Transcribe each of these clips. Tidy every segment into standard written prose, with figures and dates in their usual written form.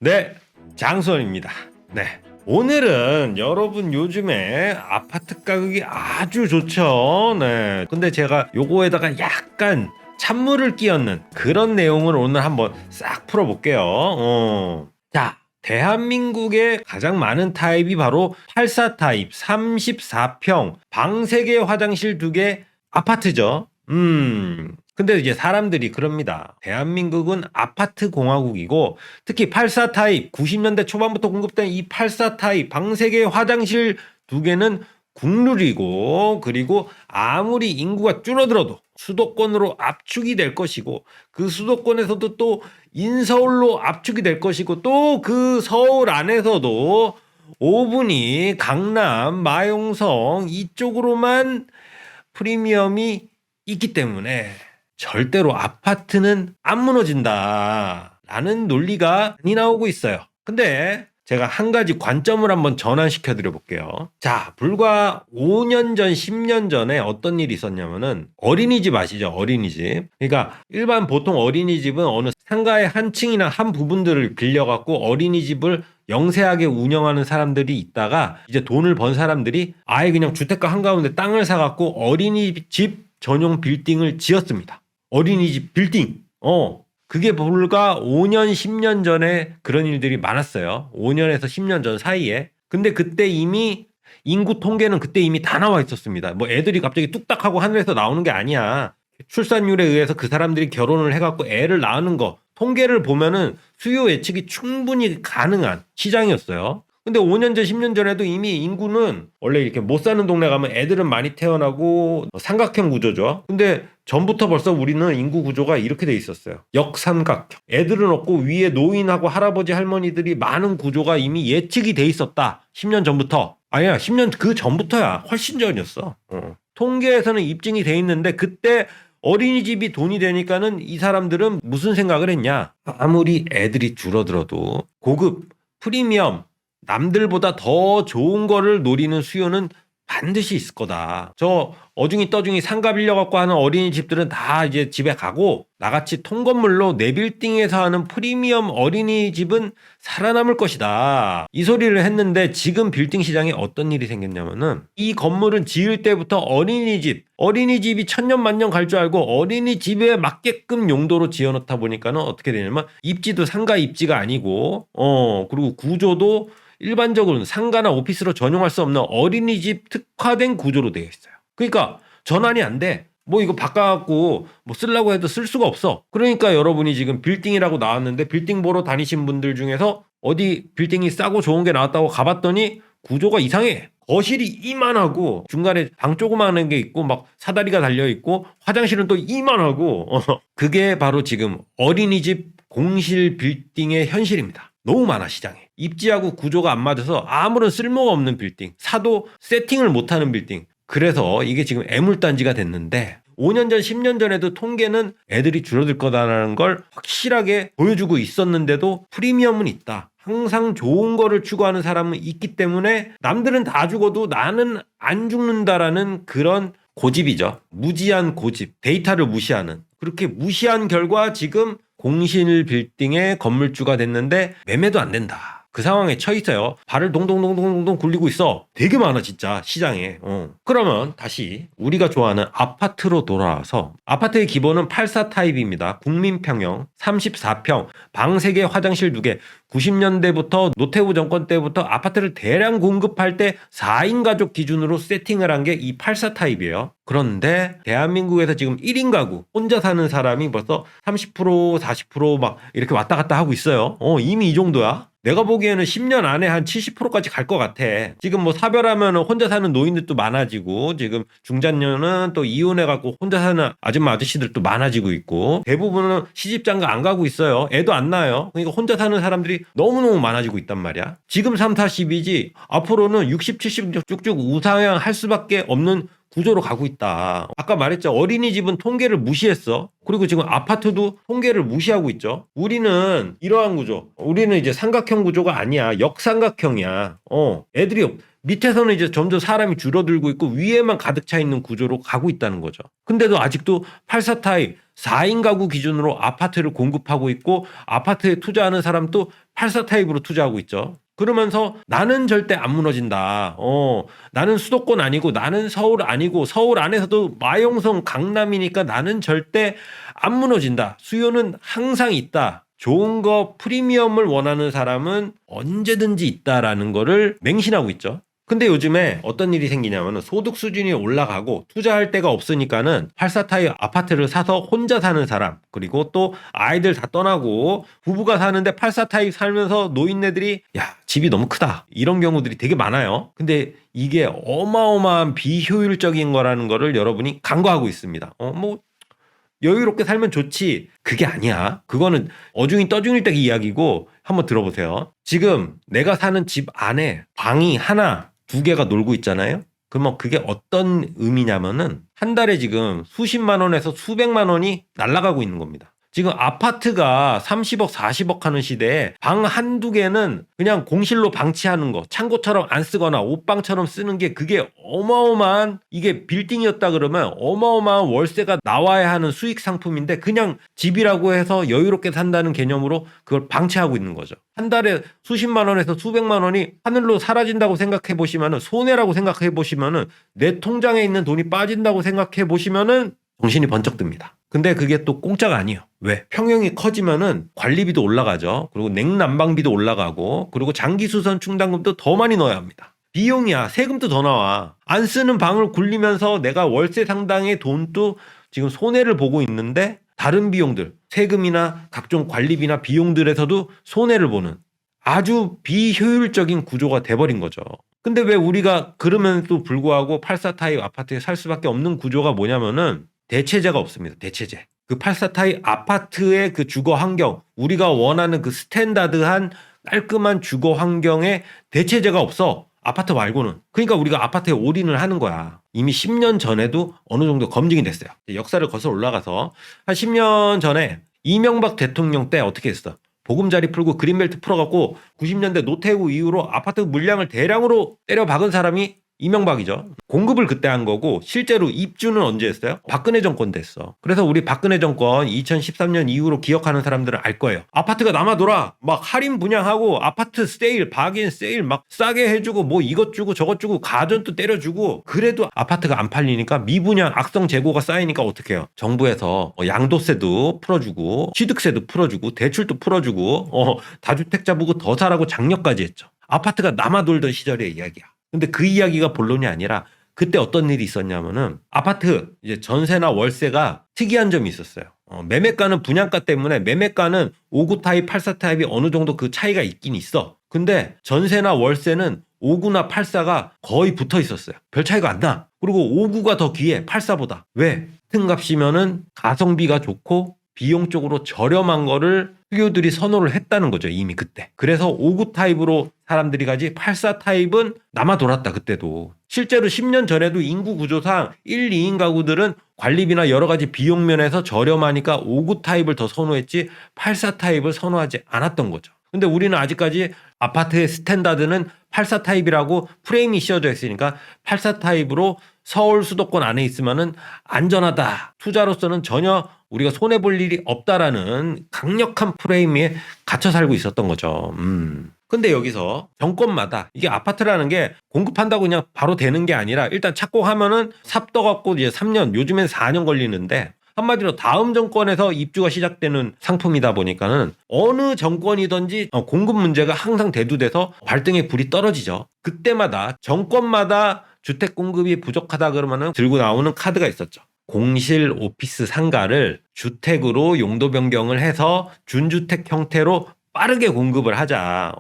네, 장수원입니다. 네. 오늘은 여러분 요즘에 아파트 가격이 아주 좋죠. 네. 근데 제가 요거에다가 약간 찬물을 끼얹는 그런 내용을 오늘 한번 싹 풀어볼게요. 자, 대한민국에 가장 많은 타입이 바로 84 타입, 34평, 방 3개, 화장실 2개 아파트죠. 근데 이제 사람들이 그럽니다. 대한민국은 아파트 공화국이고 특히 84 타입 90년대 초반부터 공급된 이 84 타입 방 3개 화장실 2개는 국룰이고 그리고 아무리 인구가 줄어들어도 수도권으로 압축이 될 것이고 그 수도권에서도 또 인서울로 압축이 될 것이고 또 그 서울 안에서도 5분이 강남, 마용성 이쪽으로만 프리미엄이 있기 때문에 절대로 아파트는 안 무너진다 라는 논리가 많이 나오고 있어요. 근데 제가 한 가지 관점을 한번 전환시켜 드려 볼게요. 자, 불과 5년 전, 10년 전에 어떤 일이 있었냐면은 어린이집 아시죠? 어린이집. 그러니까 일반 보통 어린이집은 어느 상가의 한 층이나 한 부분들을 빌려갖고 어린이집을 영세하게 운영하는 사람들이 있다가 이제 돈을 번 사람들이 아예 그냥 주택가 한가운데 땅을 사갖고 어린이집 전용 빌딩을 지었습니다. 어린이집 빌딩. 그게 불과 5년, 10년 전에 그런 일들이 많았어요. 5년에서 10년 전 사이에. 근데 그때 이미 인구 통계는 그때 이미 다 나와 있었습니다. 뭐 애들이 갑자기 뚝딱 하고 하늘에서 나오는 게 아니야. 출산율에 의해서 그 사람들이 결혼을 해갖고 애를 낳는 거 통계를 보면은 수요 예측이 충분히 가능한 시장이었어요. 근데 5년 전, 10년 전에도 이미 인구는 원래 이렇게 못 사는 동네 가면 애들은 많이 태어나고 삼각형 구조죠. 근데 전부터 벌써 우리는 인구 구조가 이렇게 돼 있었어요. 역삼각형. 애들은 없고 위에 노인하고 할아버지 할머니들이 많은 구조가 이미 예측이 돼 있었다. 10년 전부터. 아니야, 10년 그 전부터야. 훨씬 전이었어. 통계에서는 입증이 돼 있는데 그때 어린이집이 돈이 되니까는 이 사람들은 무슨 생각을 했냐. 아무리 애들이 줄어들어도 고급, 프리미엄, 남들보다 더 좋은 거를 노리는 수요는 반드시 있을 거다. 저 어중이 떠중이 상가 빌려갖고 하는 어린이집들은 다 이제 집에 가고 나같이 통건물로 내 빌딩에서 하는 프리미엄 어린이집은 살아남을 것이다. 이 소리를 했는데 지금 빌딩 시장에 어떤 일이 생겼냐면은 이 건물은 지을 때부터 어린이집이 천년 만년 갈 줄 알고 어린이집에 맞게끔 용도로 지어놓다 보니까는 어떻게 되냐면 입지도 상가 입지가 아니고 그리고 구조도 일반적으로는 상가나 오피스로 전용할 수 없는 어린이집 특화된 구조로 되어 있어요. 그러니까 전환이 안 돼. 뭐 이거 바꿔갖고 뭐 쓰려고 해도 쓸 수가 없어. 그러니까 여러분이 지금 빌딩이라고 나왔는데 빌딩 보러 다니신 분들 중에서 어디 빌딩이 싸고 좋은 게 나왔다고 가봤더니 구조가 이상해. 거실이 이만하고 중간에 방 조그마한 게 있고 막 사다리가 달려있고 화장실은 또 이만하고 그게 바로 지금 어린이집 공실 빌딩의 현실입니다. 너무 많아 시장에. 입지하고 구조가 안 맞아서 아무런 쓸모가 없는 빌딩, 사도 세팅을 못하는 빌딩. 그래서 이게 지금 애물단지가 됐는데 5년 전, 10년 전에도 통계는 애들이 줄어들 거다라는 걸 확실하게 보여주고 있었는데도 프리미엄은 있다. 항상 좋은 거를 추구하는 사람은 있기 때문에 남들은 다 죽어도 나는 안 죽는다라는 그런 고집이죠. 무지한 고집, 데이터를 무시하는. 그렇게 무시한 결과 지금 공실 빌딩의 건물주가 됐는데 매매도 안 된다. 그 상황에 처해 있어요. 발을 동동동동동 굴리고 있어. 되게 많아 진짜 시장에. 그러면 다시 우리가 좋아하는 아파트로 돌아와서 아파트의 기본은 84 타입입니다. 국민평형 34평 방 3개 화장실 2개 90년대부터 노태우 정권 때부터 아파트를 대량 공급할 때 4인 가족 기준으로 세팅을 한 게 이 84 타입이에요. 그런데 대한민국에서 지금 1인 가구 혼자 사는 사람이 벌써 30% 40% 이렇게 왔다 갔다 하고 있어요. 이미 이 정도야. 내가 보기에는 10년 안에 한 70%까지 갈 것 같아. 지금 뭐 사별하면 혼자 사는 노인들도 많아지고 지금 중장년은 또 이혼해갖고 혼자 사는 아줌마 아저씨들도 많아지고 있고 대부분은 시집장가 안 가고 있어요. 애도 안 낳아요. 그러니까 혼자 사는 사람들이 너무너무 많아지고 있단 말이야. 지금 3, 40이지 앞으로는 60, 70 쭉쭉 우상향할 수밖에 없는 구조로 가고 있다. 아까 말했죠. 어린이집은 통계를 무시했어. 그리고 지금 아파트도 통계를 무시하고 있죠. 우리는 이러한 구조. 우리는 이제 삼각형 구조가 아니야. 역삼각형이야. 애들이 밑에서는 이제 점점 사람이 줄어들고 있고 위에만 가득 차 있는 구조로 가고 있다는 거죠. 근데도 아직도 84 타입 4인 가구 기준으로 아파트를 공급하고 있고 아파트에 투자하는 사람도 84 타입으로 투자하고 있죠. 그러면서 나는 절대 안 무너진다. 나는 수도권 아니고 나는 서울 아니고 서울 안에서도 마용성 강남이니까 나는 절대 안 무너진다. 수요는 항상 있다. 좋은 거 프리미엄을 원하는 사람은 언제든지 있다라는 거를 맹신하고 있죠. 근데 요즘에 어떤 일이 생기냐면 소득 수준이 올라가고 투자할 데가 없으니까는 84 타입 아파트를 사서 혼자 사는 사람, 그리고 또 아이들 다 떠나고 부부가 사는데 84 타입 살면서 노인네들이 야, 집이 너무 크다, 이런 경우들이 되게 많아요. 근데 이게 어마어마한 비효율적인 거라는 거를 여러분이 간과하고 있습니다. 여유롭게 살면 좋지, 그게 아니야. 그거는 어중이 떠중일 때 이야기고, 한번 들어보세요. 지금 내가 사는 집 안에 방이 하나, 두 개가 놀고 있잖아요. 그러면 그게 어떤 의미냐면은 한 달에 지금 수십만 원에서 수백만 원이 날아가고 있는 겁니다. 지금 아파트가 30억 40억 하는 시대에 방 한두 개는 그냥 공실로 방치하는 거, 창고처럼 안 쓰거나 옷방처럼 쓰는 게, 그게 어마어마한, 이게 빌딩이었다 그러면 어마어마한 월세가 나와야 하는 수익 상품인데 그냥 집이라고 해서 여유롭게 산다는 개념으로 그걸 방치하고 있는 거죠. 한 달에 수십만 원에서 수백만 원이 하늘로 사라진다고 생각해 보시면은, 손해라고 생각해 보시면은, 내 통장에 있는 돈이 빠진다고 생각해 보시면은 정신이 번쩍 듭니다. 근데 그게 또 공짜가 아니에요. 왜? 평형이 커지면은 관리비도 올라가죠. 그리고 냉난방비도 올라가고, 그리고 장기수선 충당금도 더 많이 넣어야 합니다. 비용이야. 세금도 더 나와. 안 쓰는 방을 굴리면서 내가 월세 상당의 돈도 지금 손해를 보고 있는데, 다른 비용들, 세금이나 각종 관리비나 비용들에서도 손해를 보는 아주 비효율적인 구조가 돼버린 거죠. 근데 왜 우리가 그러면도 불구하고 84 타입 아파트에 살 수밖에 없는 구조가 뭐냐면은 대체제가 없습니다. 대체제. 그 84 타입 아파트의 그 주거 환경, 우리가 원하는 그 스탠다드한 깔끔한 주거 환경에 대체제가 없어. 아파트 말고는. 그러니까 우리가 아파트에 올인을 하는 거야. 이미 10년 전에도 어느 정도 검증이 됐어요. 역사를 거슬러 올라가서 한 10년 전에 이명박 대통령 때 어떻게 했어? 보금자리 풀고 그린벨트 풀어갖고 90년대 노태우 이후로 아파트 물량을 대량으로 때려 박은 사람이 이명박이죠. 공급을 그때 한 거고, 실제로 입주는 언제 했어요? 박근혜 정권 됐어. 그래서 우리 박근혜 정권 2013년 이후로 기억하는 사람들은 알 거예요. 아파트가 남아돌아. 막 할인 분양하고 아파트 세일, 박인 세일 막 싸게 해주고, 뭐 이것 주고 저것 주고 가전도 때려주고. 그래도 아파트가 안 팔리니까 미분양 악성 재고가 쌓이니까 어떻게 해요? 정부에서 양도세도 풀어주고 취득세도 풀어주고 대출도 풀어주고 다주택자 보고 더 사라고 장려까지 했죠. 아파트가 남아돌던 시절의 이야기야. 근데 그 이야기가 본론이 아니라, 그때 어떤 일이 있었냐면은 아파트 이제 전세나 월세가 특이한 점이 있었어요. 매매가는 분양가 때문에, 매매가는 59 타입, 84 타입이 어느 정도 그 차이가 있긴 있어. 근데 전세나 월세는 59나 84가 거의 붙어 있었어요. 별 차이가 안 나. 그리고 59가 더 귀해, 84보다. 왜? 층값이면은 가성비가 좋고 비용적으로 저렴한 거를 수요들이 선호를 했다는 거죠, 이미 그때. 그래서 59 타입으로 사람들이 가지 84 타입은 남아 돌았다, 그때도. 실제로 10년 전에도 인구 구조상 1, 2인 가구들은 관리비나 여러 가지 비용 면에서 저렴하니까 59 타입을 더 선호했지 84 타입을 선호하지 않았던 거죠. 근데 우리는 아직까지 아파트의 스탠다드는 84 타입이라고 프레임이 씌워져 있으니까 84 타입으로 서울 수도권 안에 있으면은 안전하다, 투자로서는 전혀 우리가 손해볼 일이 없다라는 강력한 프레임에 갇혀 살고 있었던 거죠. 근데 여기서 정권마다 이게 아파트라는 게 공급한다고 그냥 바로 되는 게 아니라, 일단 착공하면은 삽 떠갖고 이제 3년, 요즘엔 4년 걸리는데, 한마디로 다음 정권에서 입주가 시작되는 상품이다 보니까는 어느 정권이든지 공급 문제가 항상 대두돼서 발등에 불이 떨어지죠. 그때마다 정권마다 주택 공급이 부족하다 그러면은 들고 나오는 카드가 있었죠. 공실 오피스 상가를 주택으로 용도 변경을 해서 준주택 형태로 빠르게 공급을 하자.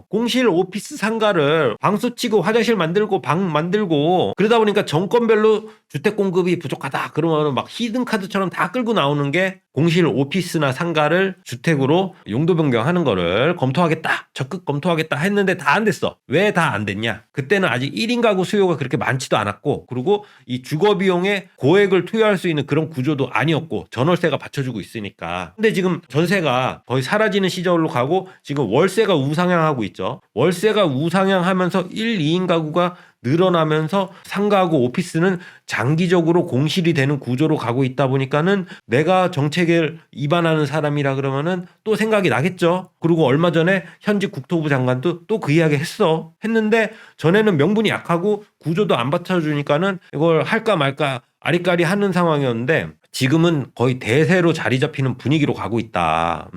공실 오피스 상가를 방수 치고 화장실 만들고 방 만들고 그러다 보니까 정권별로 주택 공급이 부족하다 그러면 막 히든 카드처럼 다 끌고 나오는 게 공실 오피스나 상가를 주택으로 용도 변경하는 거를 검토하겠다. 적극 검토하겠다 했는데 다 안 됐어. 왜 다 안 됐냐? 그때는 아직 1인 가구 수요가 그렇게 많지도 않았고, 그리고 이 주거 비용에 고액을 투여할 수 있는 그런 구조도 아니었고, 전월세가 받쳐주고 있으니까. 근데 지금 전세가 거의 사라지는 시절로 가고 지금 월세가 우상향하고 있죠. 월세가 우상향하면서 1, 2인 가구가 늘어나면서 상가하고 오피스는 장기적으로 공실이 되는 구조로 가고 있다 보니까는 내가 정책을 위반하는 사람이라 그러면은 또 생각이 나겠죠. 그리고 얼마 전에 현직 국토부 장관도 또 그 이야기 했는데 전에는 명분이 약하고 구조도 안 받쳐주니까는 이걸 할까 말까 아리까리 하는 상황이었는데 지금은 거의 대세로 자리 잡히는 분위기로 가고 있다.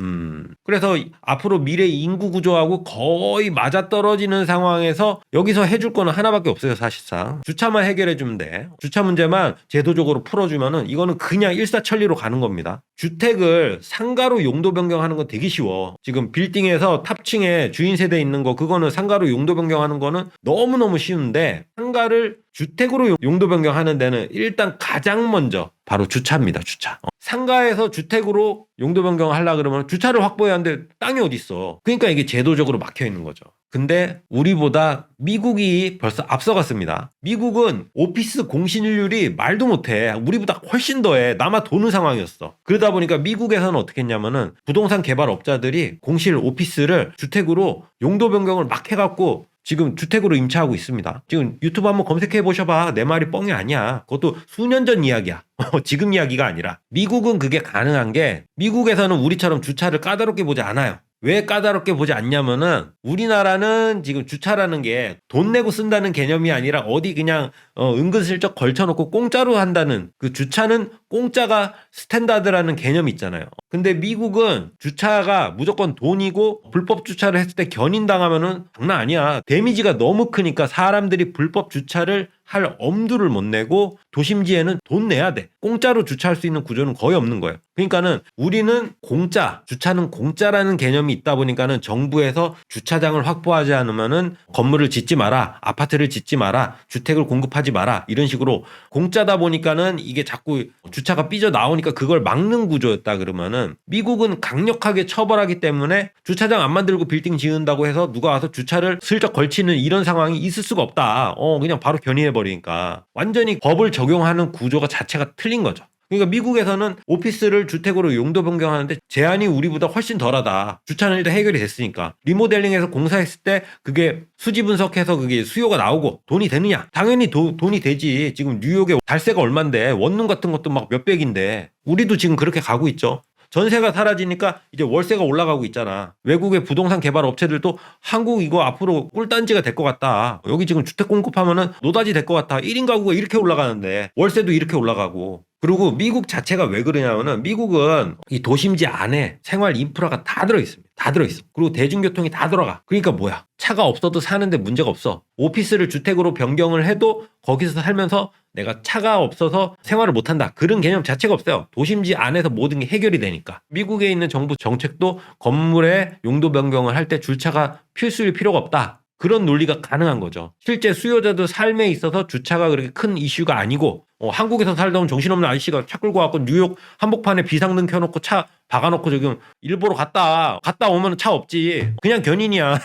그래서 앞으로 미래 인구 구조하고 거의 맞아떨어지는 상황에서 여기서 해줄 거는 하나밖에 없어요, 사실상. 주차만 해결해주면 돼. 주차 문제만 제도적으로 풀어주면은 이거는 그냥 일사천리로 가는 겁니다. 주택을 상가로 용도 변경하는 건 되게 쉬워. 지금 빌딩에서 탑층에 주인 세대 있는 거 그거는 상가로 용도 변경하는 거는 너무너무 쉬운데 상가를 주택으로 용도 변경하는 데는 일단 가장 먼저 바로 주차입니다. 주차. 상가에서 주택으로 용도 변경하려고 그러면 주차를 확보해야 하는데 땅이 어디 있어. 그러니까 이게 제도적으로 막혀 있는 거죠. 근데 우리보다 미국이 벌써 앞서갔습니다. 미국은 오피스 공실률이 말도 못해. 우리보다 훨씬 더해. 남아 도는 상황이었어. 그러다 보니까 미국에서는 어떻게 했냐면은 부동산 개발업자들이 공실 오피스를 주택으로 용도 변경을 막 해갖고 지금 주택으로 임차하고 있습니다. 지금 유튜브 한번 검색해 보셔봐. 내 말이 뻥이 아니야. 그것도 수년 전 이야기야. 지금 이야기가 아니라. 미국은 그게 가능한 게 미국에서는 우리처럼 주차를 까다롭게 보지 않아요. 왜 까다롭게 보지 않냐면은 우리나라는 지금 주차라는 게 돈 내고 쓴다는 개념이 아니라 어디 그냥 은근슬쩍 걸쳐놓고 공짜로 한다는 그 주차는 공짜가 스탠다드라는 개념이 있잖아요. 근데 미국은 주차가 무조건 돈이고 불법 주차를 했을 때 견인당하면은 장난 아니야. 데미지가 너무 크니까 사람들이 불법 주차를 할 엄두를 못 내고 도심지에는 돈 내야 돼. 공짜로 주차할 수 있는 구조는 거의 없는 거예요. 그러니까는 우리는 공짜, 주차는 공짜라는 개념이 있다 보니까는 정부에서 주차장을 확보하지 않으면은 건물을 짓지 마라, 아파트를 짓지 마라, 주택을 공급하지 마라 이런 식으로 공짜다 보니까는 이게 자꾸 주차가 삐져 나오니까 그걸 막는 구조였다 그러면은 미국은 강력하게 처벌하기 때문에 주차장 안 만들고 빌딩 지은다고 해서 누가 와서 주차를 슬쩍 걸치는 이런 상황이 있을 수가 없다. 그냥 바로 견인해 버리니까 완전히 법을 적용하는 구조가 자체가 틀린 거죠. 그러니까 미국에서는 오피스를 주택으로 용도 변경하는데 제한이 우리보다 훨씬 덜하다. 주차는 일단 해결이 됐으니까. 리모델링해서 공사했을 때 그게 수지 분석해서 그게 수요가 나오고 돈이 되느냐? 당연히 돈이 되지. 지금 뉴욕에 달세가 얼만데 원룸 같은 것도 막 몇백인데 우리도 지금 그렇게 가고 있죠. 전세가 사라지니까 이제 월세가 올라가고 있잖아. 외국의 부동산 개발 업체들도 한국 이거 앞으로 꿀단지가 될 것 같다. 여기 지금 주택 공급하면은 노다지 될 것 같다. 1인 가구가 이렇게 올라가는데 월세도 이렇게 올라가고. 그리고 미국 자체가 왜 그러냐면은 미국은 이 도심지 안에 생활 인프라가 다 들어있습니다. 다 들어있어. 그리고 대중교통이 다 들어가. 그러니까 뭐야? 차가 없어도 사는데 문제가 없어. 오피스를 주택으로 변경을 해도 거기서 살면서 내가 차가 없어서 생활을 못한다. 그런 개념 자체가 없어요. 도심지 안에서 모든 게 해결이 되니까. 미국에 있는 정부 정책도 건물의 용도 변경을 할 때 주차가 필수일 필요가 없다. 그런 논리가 가능한 거죠. 실제 수요자들 삶에 있어서 주차가 그렇게 큰 이슈가 아니고 한국에서 살다 온 정신없는 아저씨가 차 끌고 와서 뉴욕 한복판에 비상등 켜놓고 차 박아놓고 지금 일보러 갔다 오면 차 없지. 그냥 견인이야.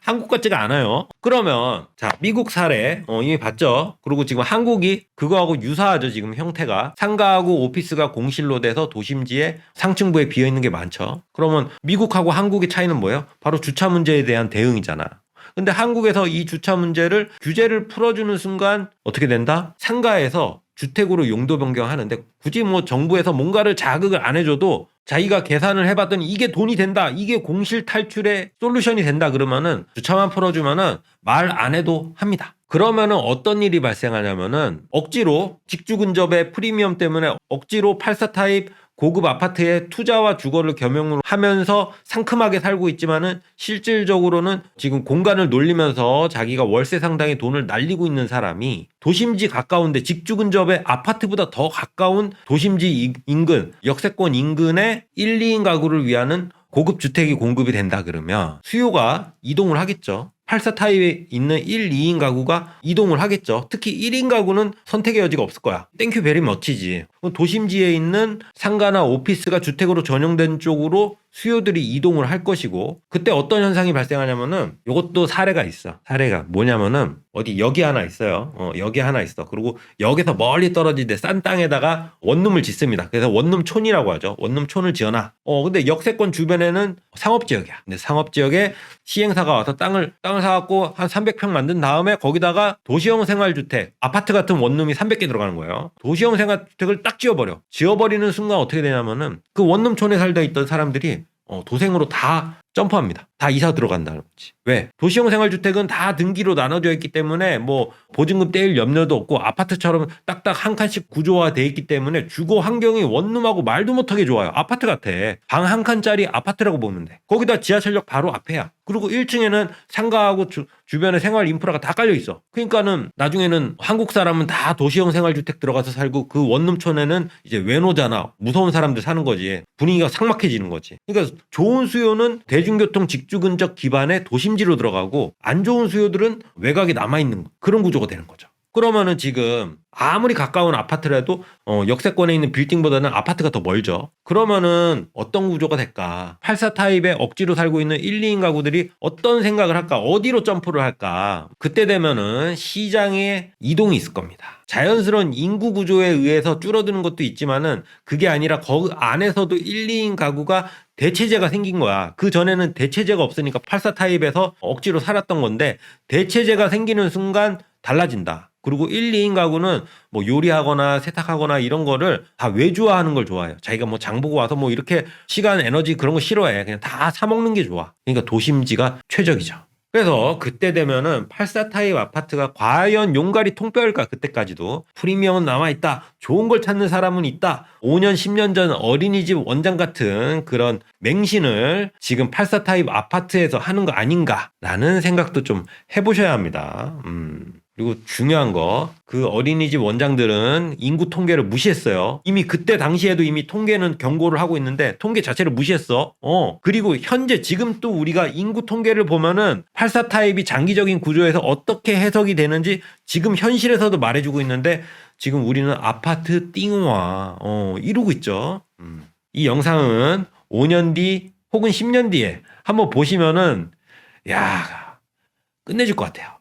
한국 같지가 않아요. 그러면 자 미국 사례 이미 봤죠. 그리고 지금 한국이 그거하고 유사하죠. 지금 형태가 상가하고 오피스가 공실로 돼서 도심지에 상층부에 비어있는 게 많죠. 그러면 미국하고 한국의 차이는 뭐예요? 바로 주차 문제에 대한 대응이잖아. 근데 한국에서 이 주차 문제를 규제를 풀어주는 순간 어떻게 된다? 상가에서 주택으로 용도 변경하는데 굳이 뭐 정부에서 뭔가를 자극을 안 해줘도 자기가 계산을 해봤더니 이게 돈이 된다. 이게 공실 탈출의 솔루션이 된다. 그러면은 주차만 풀어주면은 말 안 해도 합니다. 그러면은 어떤 일이 발생하냐면은 억지로 직주 근접의 프리미엄 때문에 억지로 84 타입 고급 아파트에 투자와 주거를 겸용을 하면서 상큼하게 살고 있지만은 실질적으로는 지금 공간을 놀리면서 자기가 월세 상당의 돈을 날리고 있는 사람이 도심지 가까운데 직주 근접의 아파트보다 더 가까운 도심지 인근, 역세권 인근의 1, 2인 가구를 위하는 고급 주택이 공급이 된다 그러면 수요가 이동을 하겠죠. 84 타입에 있는 1, 2인 가구가 이동을 하겠죠. 특히 1인 가구는 선택의 여지가 없을 거야. 땡큐 베리 머치지. 도심지에 있는 상가나 오피스가 주택으로 전용된 쪽으로 수요들이 이동을 할 것이고, 그때 어떤 현상이 발생하냐면은, 이것도 사례가 있어. 사례가 뭐냐면은 어디 역이 하나 있어요. 역이 하나 있어. 그리고 역에서 멀리 떨어지는데 싼 땅에다가 원룸을 짓습니다. 그래서 원룸촌이라고 하죠. 원룸촌을 지어놔. 근데 역세권 주변에는 상업지역이야. 근데 상업지역에 시행사가 와서 땅을 사갖고 한 300평 만든 다음에 거기다가 도시형 생활주택, 아파트 같은 원룸이 300개 들어가는 거예요. 도시형 생활주택을 딱 지어버려. 지어버리는 순간 어떻게 되냐면은 그 원룸촌에 살다 있던 사람들이 도생으로 다 점프합니다. 다 이사 들어간다는 거지. 왜? 도시형 생활주택은 다 등기로 나눠져 있기 때문에 뭐 보증금 떼일 염려도 없고 아파트처럼 딱딱 한 칸씩 구조화돼 있기 때문에 주거 환경이 원룸하고 말도 못하게 좋아요. 아파트 같아. 방 한 칸짜리 아파트라고 보면 돼. 거기다 지하철역 바로 앞에야. 그리고 1층에는 상가하고 주변에 생활 인프라가 다 깔려 있어. 그러니까는 나중에는 한국 사람은 다 도시형 생활주택 들어가서 살고 그 원룸촌에는 이제 외노자나 무서운 사람들 사는 거지. 분위기가 삭막해지는 거지. 그러니까 좋은 수요는 대중교통 직주근적 기반의 도심지로 들어가고 안 좋은 수요들은 외곽에 남아있는 그런 구조가 되는 거죠. 그러면은 지금 아무리 가까운 아파트라도 역세권에 있는 빌딩보다는 아파트가 더 멀죠. 그러면은 어떤 구조가 될까? 84 타입에 억지로 살고 있는 1, 2인 가구들이 어떤 생각을 할까? 어디로 점프를 할까? 그때 되면은 시장에 이동이 있을 겁니다. 자연스러운 인구 구조에 의해서 줄어드는 것도 있지만은 그게 아니라 그 안에서도 1, 2인 가구가 대체제가 생긴 거야. 그 전에는 대체제가 없으니까 84 타입에서 억지로 살았던 건데 대체제가 생기는 순간 달라진다. 그리고 1, 2인 가구는 뭐 요리하거나 세탁하거나 이런 거를 다 외주화하는 걸 좋아해요. 자기가 뭐 장 보고 와서 뭐 이렇게 시간, 에너지 그런 거 싫어해. 그냥 다 사 먹는 게 좋아. 그러니까 도심지가 최적이죠. 그래서 그때 되면은 84 타입 아파트가 과연 용가리 통뼈일까? 그때까지도 프리미엄은 남아있다. 좋은 걸 찾는 사람은 있다. 5년 10년 전 어린이집 원장 같은 그런 맹신을 지금 84 타입 아파트에서 하는 거 아닌가라는 생각도 좀 해보셔야 합니다. 그리고 중요한 거, 그 어린이집 원장들은 인구 통계를 무시했어요. 이미 그때 당시에도 이미 통계는 경고를 하고 있는데 통계 자체를 무시했어. 그리고 현재 지금 또 우리가 인구 통계를 보면은 84 타입이 장기적인 구조에서 어떻게 해석이 되는지 지금 현실에서도 말해주고 있는데 지금 우리는 아파트 띵화 이루고 있죠. 이 영상은 5년 뒤 혹은 10년 뒤에 한번 보시면은 야 끝내줄 것 같아요.